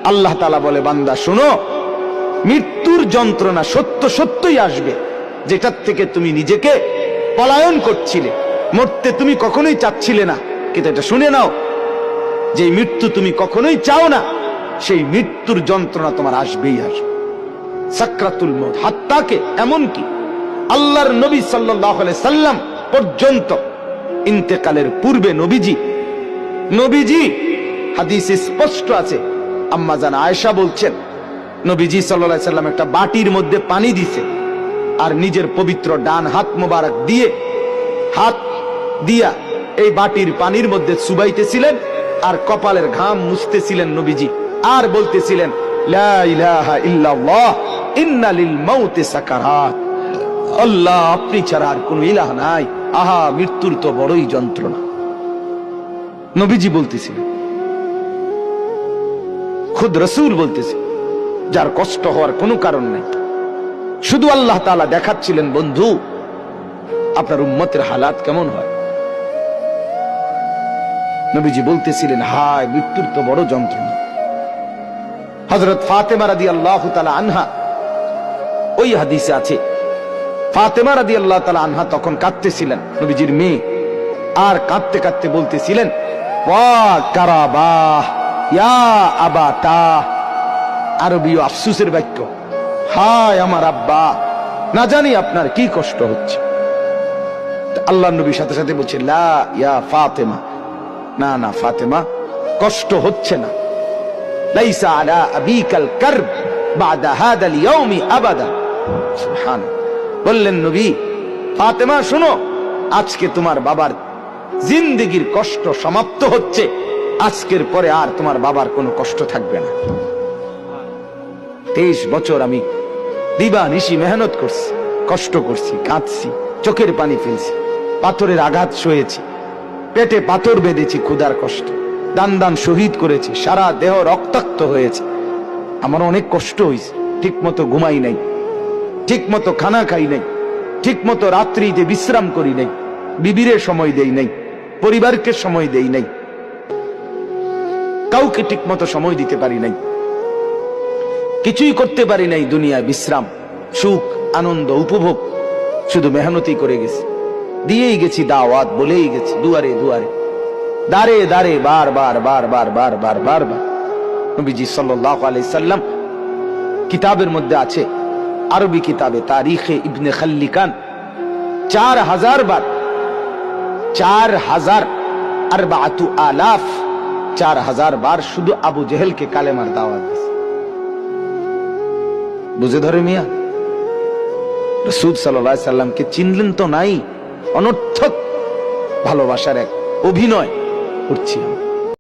আল্লাহ তাআলা বলে, বান্দা শোনো, মৃত্যুর যন্ত্রণা সত্য সত্যই আসবে, যেটার থেকে তুমি নিজেকে পলায়ন করছিলে, মরতে তুমি কখনোই চাচ্ছিলে না, কিন্তু এটা শুনে নাও, যে মৃত্যু তুমি কখনোই চাও না, সেই মৃত্যুর যন্ত্রণা তোমার আসবেই আসবে। সাকরাতুল মউত, হাত্তাকে এমনকি আল্লাহর নবী সাল্লাল্লাহু আলাইহি সাল্লাম পর্যন্ত ইন্তেকালের পূর্বে নবীজি হাদিসে স্পষ্ট আছে, আম্মা জান আয়েশা বলছেন, নবীজি সাল্লাল্লাহু আলাইহি সাল্লাম একটা বাটির মধ্যে পানি দিছে, আর নিজের পবিত্র ডান হাত মোবারক দিয়ে হাত দিয়া এই বাটির পানির মধ্যে চুবাইতেছিলেন, আর কপালের ঘাম মুছতেছিলেন নবীজি, আর বলতেছিলেন, লা ইলাহা ইল্লাল্লাহ ইন্না লিল মাউতি সাকারাত, আল্লাহ আপনি ছাড়া আর কোন ইলাহ নাই, আহা মৃত্যুর তো বড়ই যন্ত্রণা। নবীজি বলতেছিলেন, খুদ রাসূল বলতেছে, যার কষ্ট হওয়ার কোনো কারণ নাই, শুধু আল্লাহ তাআলা দেখাচ্ছিলেন, বন্ধু আপনার উম্মতের হালাত কেমন হয়। নবীজি বলতেছিলেন, হায় মৃত্যুর তো বড় যন্ত্রণা। হযরত ফাতেমা রাদিয়াল্লাহু তাআলা আনহা, ওই হাদিসে আছে, ফাতেমা রাদিয়াল্লাহু তাআলা আনহা তখন কাঁদতেছিলেন, নবীজির মেয়ে, আর কাঁদতে কাঁদতে বলতেছিলেন, ওয়া কারাবাহ ইয়া আবাতা, আরবীয় আফসোসের বাক্য, হায় আমার আব্বা, না জানি আপনার কি কষ্ট হচ্ছে। আল্লাহর নবীর সাথে সাথে বলছে, লা ইয়া ফাতেমা, না না ফাতেমা, কষ্ট হচ্ছে না, লাইসা আলা আবিকাল কারব বাদা হাদাল ইয়াউমি আবাদা। সুবহানাল্লাহ। বললেন নবী, ফাতেমা শোনো, আজকে তোমার বাবার জিন্দেগীর কষ্ট সমাপ্ত হচ্ছে, আজকের পরে আর তোমার বাবার কোনো কষ্ট থাকবে না। 23 বছর আমি দিবা নিশি মেহনত করছি, কষ্ট করছি, কাঁদছি, চোখের পানি ফেলছি, পাথরের আঘাত সয়েছি, পেটে পাথর বেঁধেছি, ক্ষুধার কষ্ট, দান দান শহীদ করেছি, সারা দেহ রক্তাক্ত হয়েছে, আমার অনেক কষ্ট হয়েছে, ঠিক মতো ঘুমাই নাই, ঠিক মতো খানা খাই নাই, ঠিক মতো রাত্রিতে বিশ্রাম করি নাই, বিবিরে সময় দেই নাই, পরিবারকে সময় দেই নাই, কাউকে ঠিক মতো সময় দিতে পারি নাই, কিছুই করতে পারি নাই দুনিয়ায়, বিশ্রাম, সুখ, আনন্দ, উপভোগ, শুধু মেহনতই করে গেছি, দিয়েই গেছি দাওয়াত, বলেই গেছি দুয়ারে দুয়ারে, দাঁড়ে দাঁড়ে, বার বার বার বার বার বার বার বার। নবীজি সাল্লাল্লাহু আলাইহি সাল্লাম কিতাবের মধ্যে আছে, আরবি কিতাবে তারিখে ইবনে খাল্লিকান, 4000 বার, 4000 বার শুধু আবু জেহেলকে কালেমার দাওয়াত দিয়েছে। বুঝে ধরে মিয়া, রাসূল সাল্লাল্লাহু আলাইহি সাল্লামকে চিনলেন তো নাই, অনর্থক ভালোবাসার এক অভিনয় করছি।